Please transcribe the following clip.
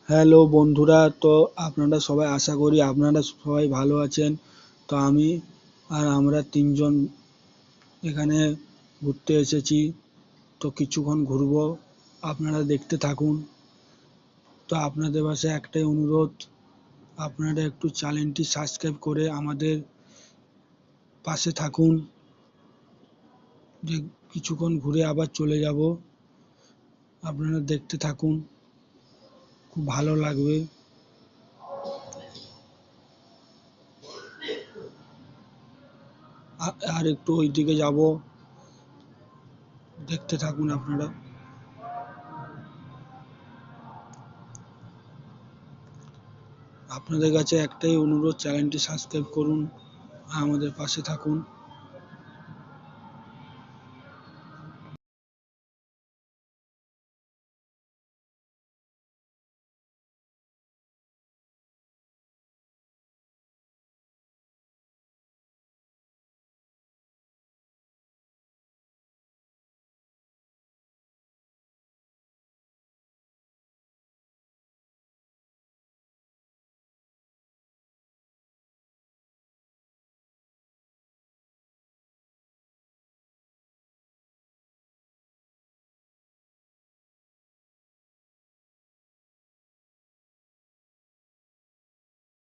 Hello বন্ধুরা, তো আপনারা সবাই, আশা করি আপনারা সবাই ভালো আছেন। তো আমি আর আমরা তিনজন এখানে ঘুরতে এসেছি। তো কিছুক্ষণ ঘুরবো, আপনারা দেখতে থাকুন। তো আপনাদের কাছে একটাই অনুরোধ, আপনারা একটু চ্যানেলটি সাবস্ক্রাইব করে আমাদের পাশে থাকুন। যে কিছুক্ষণ ঘুরে আবার চলে যাব, আপনারা দেখতে থাকুন, খুব ভালো লাগবে। আর একটু ওইদিকে যাব, দেখতে থাকুন আপনারা। আপনাদের কাছে একটাই অনুরোধ, চ্যানেলটি সাবস্ক্রাইব করুন আর আমাদের পাশে থাকুন।